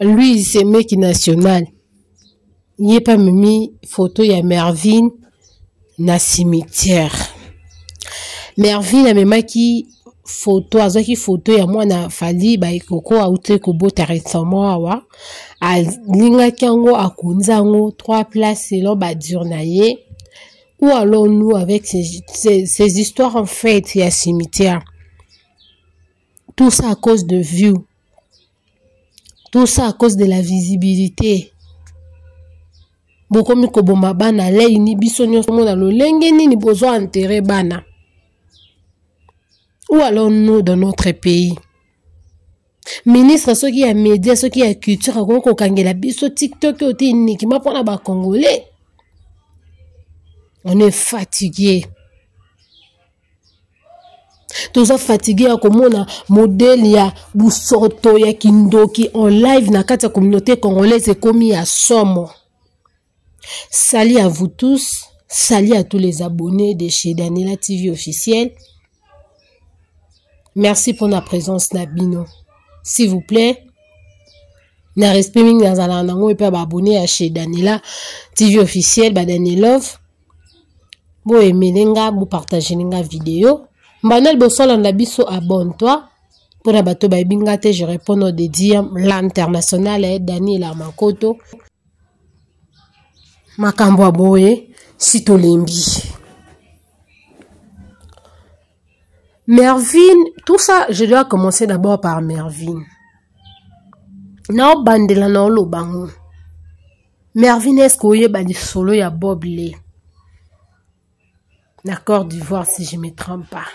lui c'est mec national. Il n'y a pas mis photo ya Mervyn na cimetière. Mervyn a même qui photo azaki photo ya mwana fali ba ikoko aute ko bota récemment awa a linga kango akunzango 3 places selon ba durnaye. Où allons-nous avec ces histoires en fait ya cimetière? Tout ça à cause de view. Tout ça à cause de la visibilité. Bokomi ko bomba bana lei ni biso nyonso mona lolenge nini bozo enterrer bana. Où allons-nous dans notre pays? Ministre ceux qui a médias, ceux qui a culture ko kangela biso TikTok oti niki ma pona ba congolais. On est fatigué. Tous sont fatigués à komona modèle ya busoto ya kindoki en live na kati ya communauté congolaise ekomi ya somo. Salut à vous tous, salut à tous les abonnés de chez Daniela TV officiel. Merci pour la présence Nabino. S'il vous plaît, na respect ming dans la nango et pas abonner à chez Daniela TV officiel ba Danielove. Bo emelenga bo partager nga vidéo. Banal bo sola na biso abonne-toi. Pour la bato ba bingate je réponds au dédié l'international et Daniela Makoto. Makambo aboye sito lembi. Mervyn, tout ça, je dois commencer d'abord par Mervyn. Nao bandela na lo bango. Mervyn est-ce qu'il y a solo ya Bob Lee? D'accord d'Ivoire si je me trompe pas.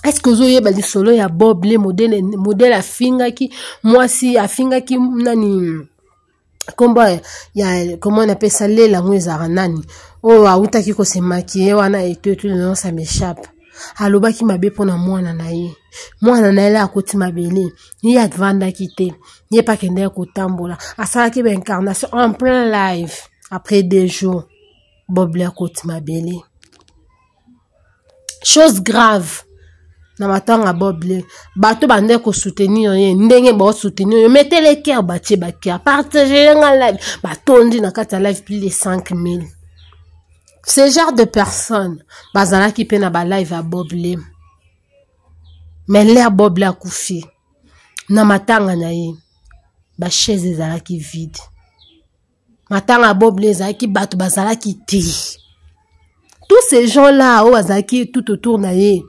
Est-ce que vous avez solo ya Bob Lee modèle à finga qui moi si à finga qui nani comment on appelle ça les la mweza nani oh auta ki ko se maquiller wana et tout non ça m'échappe aloba ki mabe pona mwana na ye la akoti mabele ni advanda kité ni pas kende ko tambola asala ki ba incarnation en plein live après 2 jours Bob Lee akoti mabele chose grave. Na matanga Bob Lee bato bande ko soutenir ye ndenge ba soutenir mettez les cœurs batie ba cœur partagez en live batondi na kata live plus de 5000. Ce genre de personnes bazala ki pe na ba live à Bob Lee mais l'air Bob Lee akufi na matanga na ye ba chaise ezala ki vide matanga Bob Lee ezala ki bato bazala ki te tous ces gens là au bazala ki tout autour na ye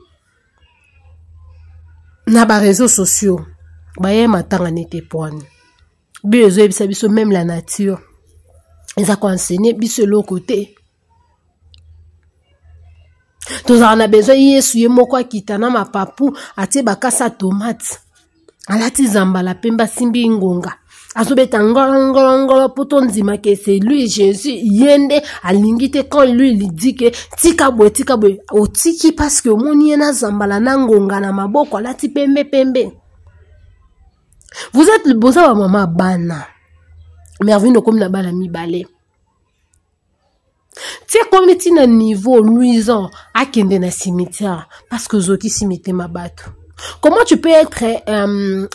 na ba réseaux sociaux baye matanga nete poane bezo ebisa biso même la nature eza ko enseigner biso le côté tous on a besoin yesu ye moko akitana mapapu atie bakasa tomate alati zambala pemba simbi ngonga azobeta ngolongolo poto nzima ke c'est lui Jésus yende alingite quand lui il dit que tika boy otiki parce que moni na zambala na ngonga na maboko alati pembe. Vous êtes le bosa wa mama bana Mervyn comme na bana mibale. C'est comme ti na niveau luisant akende na cimetière parce que zoti cimetière mabato. Comment tu peux être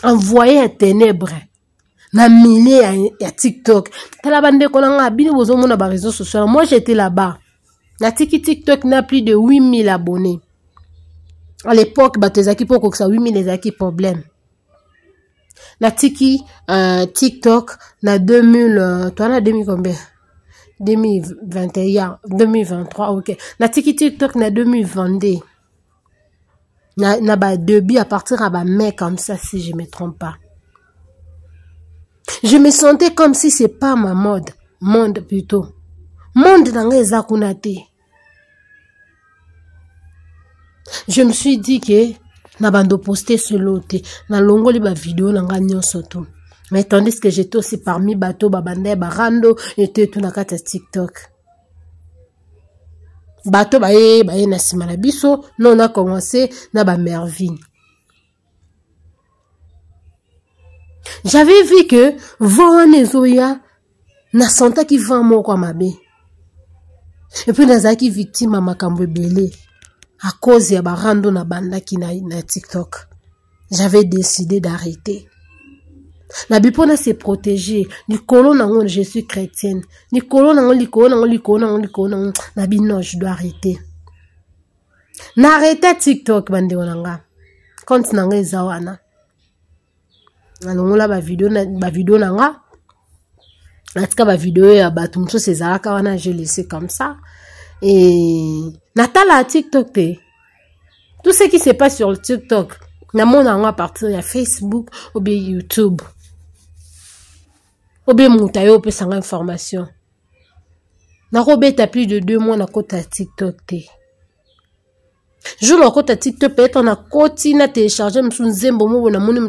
envoyé à ténèbres na milliers à TikTok? Tala bande konanga bini bozo mona ba réseaux sociaux. Moi j'étais là-bas. La TikTok n'a plus de 8000 abonnés. À l'époque batezaki poko que ça 8000 ezaki problème. La TikTok na 2000 toi na 2000 combien? 2021, 2023, ok. La TikTok na 2022. Na ba début à partir à ba mai comme ça si je me trompe pas. Je me sentais comme si c'est pas ma monde plutôt. Monde nanga ezakuna te. Je me suis dit que na bando poster sur l'autre, na longoli ba vidéo nanga nyonso tout. Mais tandis que j'étais aussi parmi bateau babande barando et tout na kata TikTok. Bateau baye na simana biso, non on a commencé na ba Mervyn. J'avais vu que Vonezoya na santa qui vend mon kwa mabe. Et puis nazaki victime à makambo belé à cause ya barando na banda ki na TikTok. J'avais décidé d'arrêter. Na bipona se protéger. Nikolo nango, je suis chrétienne. Nikolo nango, na bino, je dois arrêter. N'arrêtez TikTok, bande onanga. Quand nanga ezawana. Alongola ba vidéo nanga. Natika ba vidéo ya batu mso sezalaka wana, je laissé comme ça. Et natala TikTok te. Tout ce qui se passe sur le TikTok, na mon à partir de Facebook ou bien YouTube. Ou bien moutayo peut sans information. Na robeta plus de 2 mois na kota TikTok te. Je le côté TikTok peut-être on a continué à télécharger m'sou nzembo mo na moni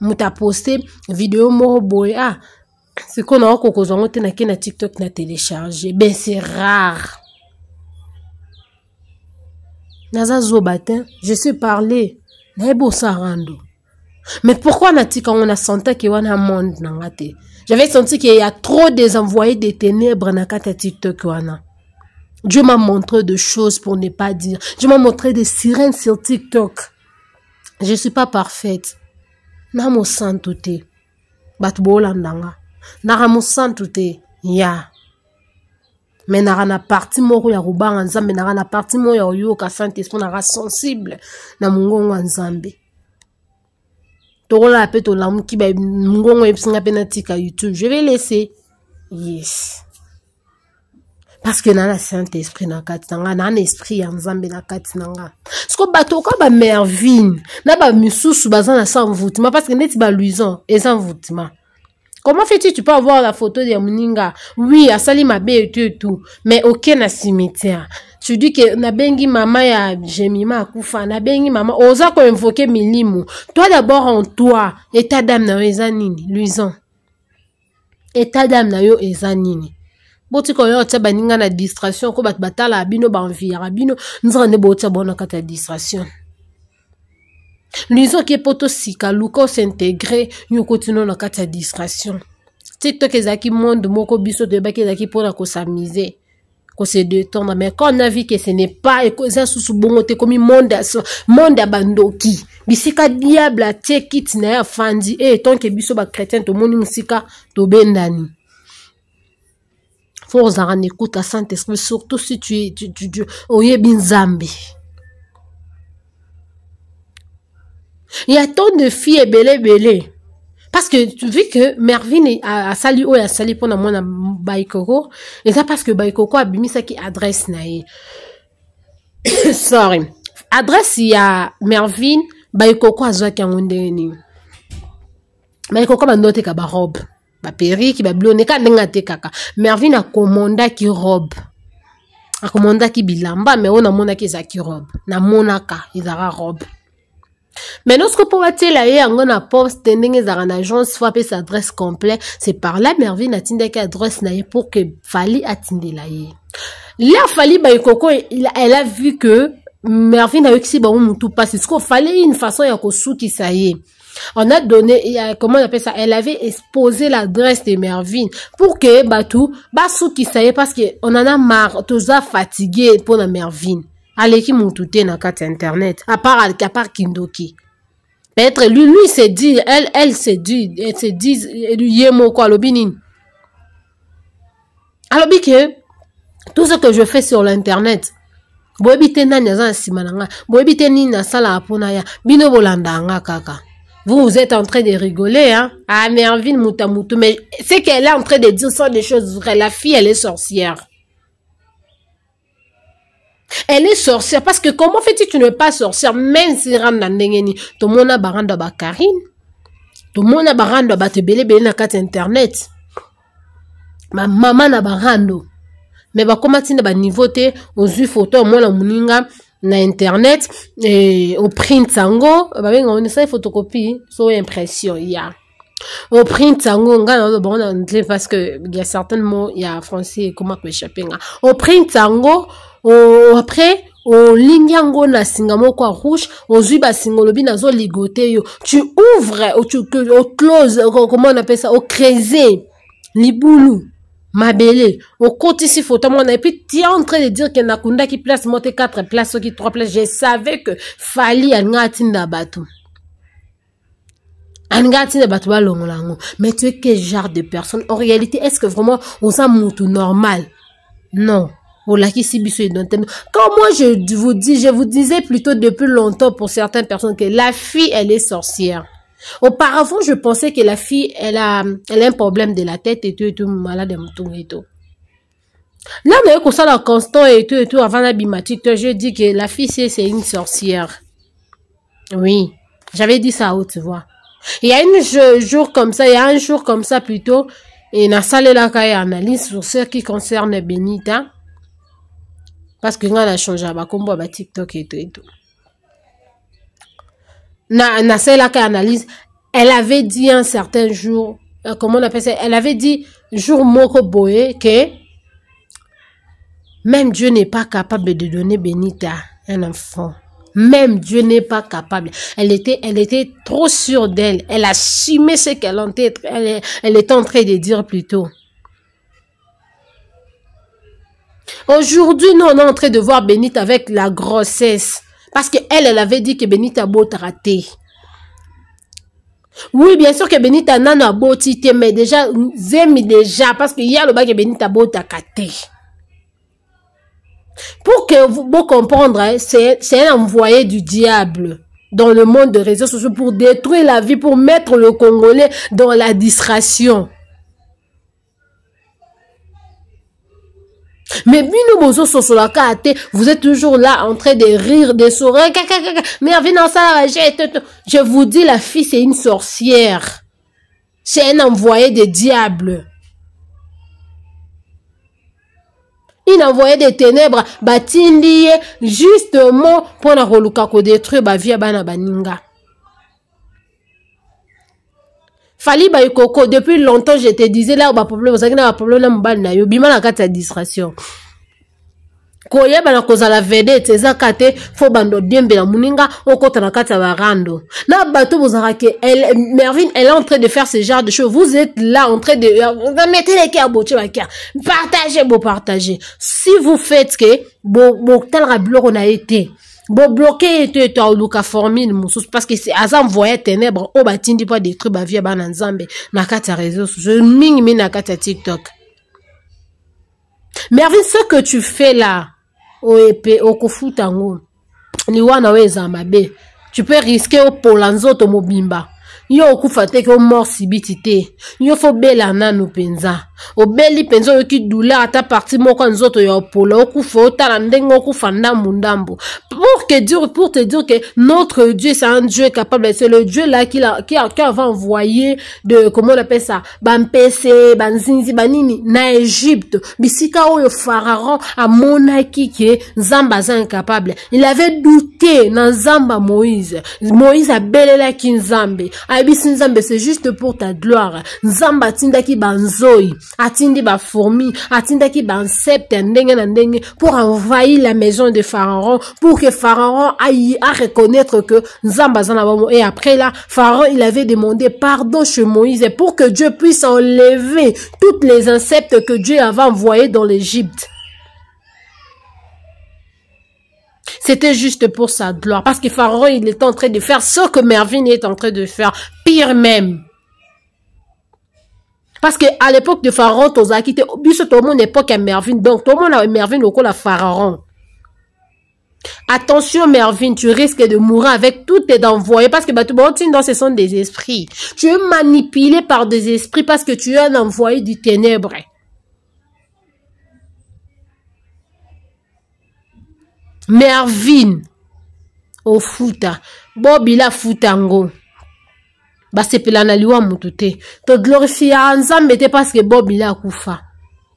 muta poster vidéo mo boy ah c'est qu'on a encore zongo te na kena TikTok na télécharger ben c'est rare. Naza zo batin je sais parler na ebo sarando. Mais pourquoi na tika on a senti que wana monde na ngate. J'avais senti qu'il y a trop des envoyés des ténèbres na kata TikTok wana. Dieu m'a montré de choses pour ne pas dire. Dieu m'a montré des sirènes sur TikTok. Je suis pas parfaite. Na mo santuté. Bat bolandanga. Na mo santuté. Ya. Mais na parti moko ya rubanga nzambe na parti mo ya yo ka Saint-Esprit na sensible na mungongo nzambe. Tokola pe to lamu ki ba mungongo episinga pe na tika YouTube. Je vais laisser. Yes. Parce que na Saint-Esprit na kati nanga na esprit ya nzambe na kati nanga. Siko bato ka ba mervine na ba misusu bazana sans envoûtement parce que neti ba luison et sans envoûtement. Comment fais-tu tu peux avoir la photo de Muninga? Oui, asali mabe et tout, mais aucun na cimetière. Tu dis que na bengi mama ya Jemima akufa, na bengi mama oza ko invoquer milimu. Toi d'abord en toi, état d'âme na yo eza nini? Luison. État d'âme na yo eza nini? Boti ko yo tsa baninga na distraction ko bat batala bino ba envira bino nzra ne botsa bona kata distraction. Luison qui est poto sika luko s'intégrer yo continuer na kata distraction. TikTok ezaki monde moko biso de baki ezaki pona ko s'amuser. Ko se détendre mais quand on a vu que ce n'est pas ça sous bongo te comme monde abandoki bisika diable a tekit na ya fandi et tant que biso ba chrétien to moni musika to bendani. Faut en écoute à Saint-Esprit surtout si tu oye binzambi. Il y a tant de filles belé. Parce que tu vois que Mervyn a sali ou a sali pour na Baikoko. Et ça parce que Baikoko a bimi ça qui adresse nae. Sorry. Adresse il y a Mervyn Baikoko a zoa ki ngondeni. Baikoko ba note ka ba robe. Ba perruque ba blonde ka ndenga te kaka. Mervyn a commanda ki robe. A commanda ki bilamba mais on a mona ki za ki robe. Na monaka izara robe. Mais lorsque pour attirer là on a poste ndenge za na agence fois sa adresse complète c'est par là Mervyn a tinde ki adresse na pour que fali atinde là là fali ba Koko elle a vu que Mervyn a eu que si ba mutu passe parce qu'il fallait une façon ya ko souki ça y est. On a donné, comment on appelle ça, elle avait exposé l'adresse de Mervyn pour que Batou, souki ça y est parce que on en a marre, tous a fatigué pour la Mervyn. Allez qui m'ont touté dans carte internet, à part Kindoki. Peut-être lui s'est dit, elle s'est dit, yemo quoi, l'obinin. Alors, que tout ce que je fais sur l'internet, boebite na nyaza simananga, boebite ni na sala apona ya, bino bolandanga kaka. Vous êtes en train de rigoler, hein? Ah, Mervyn Moutamutu, mais c'est qu'elle est en train de dire ça des choses vraies. La fille, elle est sorcière. Elle est sorcière parce que comment fais-tu tu n'es pas sorcière même si randa ndengeni to mona baranda ba Karine to mona baranda ba tebele bele na carte internet ma maman na barando mais ba comment tina ba niveau te ozu photo mona muninga na internet et au print sango ba benga on essaie photocopie so impression ya au print sango ngana bon anglais parce que il y a certains mots il y a français comment que échapper au print sango après au linyango na singamo kwa rouge au zuba singolobi nazo ligoté yo tu ouvres ou tu close comment on appelle ça au creuser liboulou mabele au côté si photo mon et puis tu es en train de dire que nakunda qui place monter 4 places qui 3 places je savais que fali anga tinda bato Mais tu es quel genre de personne? En réalité, est-ce que vraiment on s'en tout normal? Non. Quand moi je vous disais plutôt depuis longtemps pour certaines personnes que la fille, elle est sorcière. Auparavant, je pensais que la fille, elle a un problème de la tête et tout, malade de mouton et tout. Là, on a comme ça, la constant et tout, avant la bimatique, je dis que la fille, c'est une sorcière. Oui. J'avais dit ça, tu vois. Il y a un jour comme ça plutôt, et na salle là quand il analyse sur ce qui concerne Benita, parce que on a changé à combo à TikTok et tout. Na salle là quand analyse, elle avait dit un certain jour, comment on appelle ça, elle avait dit jour moko boye que même Dieu n'est pas capable de donner Benita un enfant. Même Dieu n'est pas capable. Elle était trop sûre d'elle. Elle assumait ce qu'elle était en train de dire plutôt. Aujourd'hui, nous, on est en train de voir Benita avec la grossesse. Parce qu'elle avait dit que Benita a beau raté. Oui, bien sûr que Benita n'a pas beau tité, mais déjà, déjà, parce qu'il y a le bas que Benita a beau raté. Pour que vous comprendre, c'est un envoyé du diable dans le monde des réseaux sociaux pour détruire la vie, pour mettre le Congolais dans la distraction. Mais vous êtes toujours là en train de rire, de sourire. Mais je vous dis, la fille, c'est une sorcière. C'est un envoyé du diable. Il envoyait des ténèbres, batindi, justement, pour la roluka ko détruire ba vie bana baninga. Fali ba yokoko, depuis longtemps, je te disais là, ba problème, ça n'a pas problème, na mbal na yo, bima na kata distraction. Koye bana koza la vedette, ezakate, fo bando diembe na muninga, okota na kata barando. Na bato bozarake, Mervyn, elle est en train de faire ce genre de choses. Vous êtes là en train de, mettez les cœurs, partagez, partagez. Si vous faites que, tel rablo on a été, bloqué et tout, luka formule, parce que c'est azam voyait ténèbres, batindi pas détruire ba vie ba nzambe, na kata réseaux sociaux, mingi na kata TikTok. Mervyn, ce que tu fais là, tu peux risquer au polanzo to mobimba. Yo okufate ko mort sibitite. Yo fo bela nanu penza. O beli penza yo ki douleur ata parti moko nzoto yo pola okufa otala ndengo okufa ndambu ndambu. Pour te dire que notre Dieu c'est un Dieu capable, c'est le Dieu là qui avait envoyé de, comment on appelle ça, bampese, banzinzi, banini na Égypte. Bisika oyo Pharaon a monaki ke Nzamba za incapable. Il avait douté na Nzamba Moïse. Moïse a belela ki Nzambe. Abisi Nzambe, c'est juste pour ta gloire. Nzamba atindaki banzoi, atindi ba fourmi, atindaki ba insecte ndenge na ndenge pour envahir la maison de Pharaon, pour que Pharaon aille à reconnaître que Nzamba zana bamo. Et après là, Pharaon il avait demandé pardon chez Moïse pour que Dieu puisse enlever toutes les insectes que Dieu avait envoyés dans l'Égypte. C'était juste pour sa gloire. Parce que Pharaon, il est en train de faire ce que Mervyn est en train de faire. Pire même. Parce que à l'époque de Pharaon, tout le monde époque à Mervyn. Donc, tout le monde a Mervyn au col à Pharaon. Attention, Mervyn, tu risques de mourir avec tout tes envoyés. Parce que ce sont des esprits. Tu es manipulé par des esprits parce que tu es un envoyé du ténèbre. Mervyn au futa bobila futango basepela na liwa mutute to glorifier Nzambe te parce que bobila kufa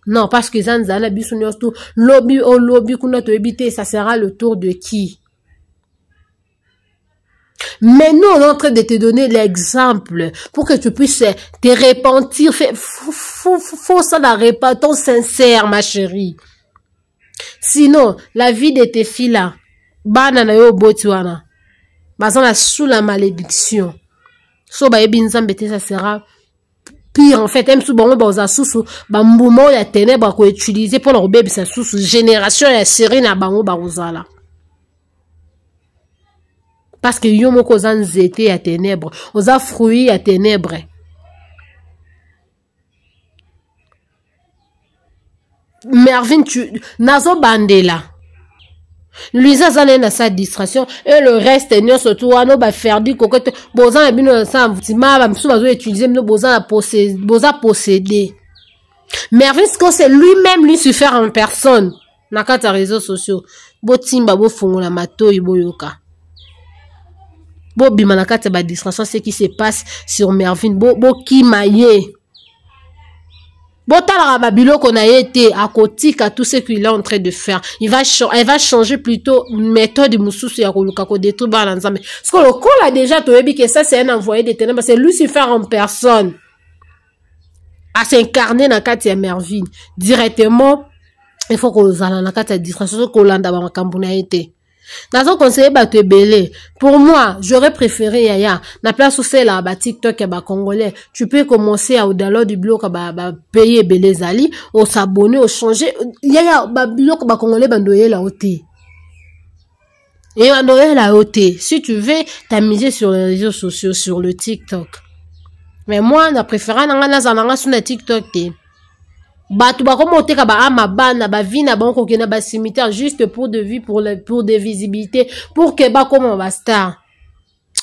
non parce que zanzala biso nyosto lobby au lobby kuna to ebité ça sera le tour de qui? Mais nous on est en train de te donner l'exemple pour que tu puisses te repentir. Faut ça la repentance sincère ma chérie. Sinon, la vie de tes filles là, banana yo botiwana, basana sous la malédiction. So ba ebinzambe te ça sera pire en fait. Même sous bon baza sous bambumo ya ténèbres ko utiliser pour leur bébé ça sous génération ya série na bango barozala. Parce que yo moko oza nzete ya ténèbres, oza fruit ya ténèbres. Mervyn, nazo bandela. Luisa zane na sa distraction et le reste n'est surtout à nos ferdi cocotte bozan et bino sa mvutima ba msu bazo utiliser no bozan posséder. Mervyn c'est lui-même lui suffire en personne na kata réseaux sociaux. Bo timba bo fungola matoyi boyoka. Bo bima na kata ba distraction ce qui se passe sur Mervyn bo kimaye. Botala Babilo qu'on a été à côté à tout ce qu'il est en train de faire. Elle va changer plutôt méthode de Moussous ya koluka ko détruire balanzame. Parce que le col a déjà trouvé que ça c'est un envoyé de ténèbres, c'est Lucifer en personne. À s'incarner dans Katia Mervyn directement. Il faut qu'on zala na Katia distraction ko landa ba makambuna été. Dans un conseil bateau belé. Pour moi, j'aurais préféré Yaya. Na place où c'est là, ba TikTok et ba Congolais. Tu peux commencer à au-delà du bloc ba payer belé zali, ou s'abonner, ou changer. Yaya, ba bloc ba Congolais bandoyer la haute. Et bandoyer la haute. Si tu veux t'amuser sur les réseaux sociaux, sur le TikTok. Mais moi, na préféré nanga sur le TikTok. Batu ba komo teka ba amabana ba vina ba onko na ba cimetière juste pour de vie pour des visibilités pour que ba comme ba star.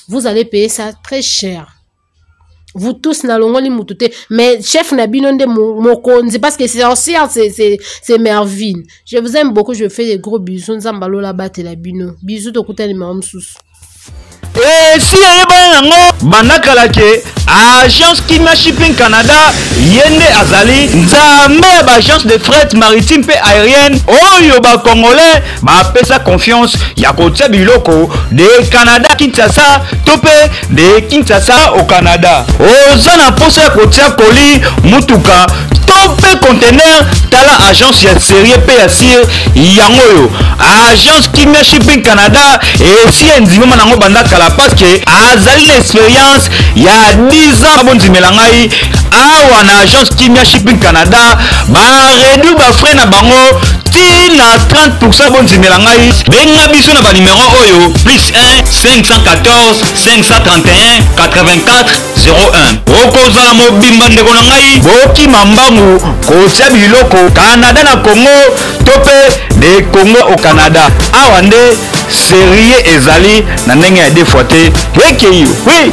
Vous allez payer ça très cher. Vous tous na longoli mutute mais chef na binonde mokonzi parce que c'est Mervyn. Je vous aime beaucoup, je fais des gros bisous nzambalo la bate la bino. Bisous to kuta ni mamsus. Et si Bandakalake, agence Kimia Shipping Canada, Yende Azali, Nzambe, agence de fret maritime et aérienne, Oyo ba Congolais, ma pesa confiance, Yakotia Biloko, de Canada, Kinshasa, Topé, de Kinshasa au Canada. Ozana Posa Kotia Koli, Mutuka, Topé conteneur, Tala agence ya série PACIR, Yangoyo, agence Kimia Shipping Canada, et si Nzimo Manango Bandakala, parce que Azali l'expérience, il y a 10 ans, bon Zimelangai, à na agence Kimia Shipping Canada, ba réduit ba frais na bango, na 30% bon Zimelangai, benga biso na ba numéro Oyo, plus 1 514 531 84 01. Okozala mobimba ndeko na ngai, boki mambangu, kotia biloko, Canada na Congo, topé de Congo au Canada. Awande, sérieux ezali, na ndenge ya défoité, oui.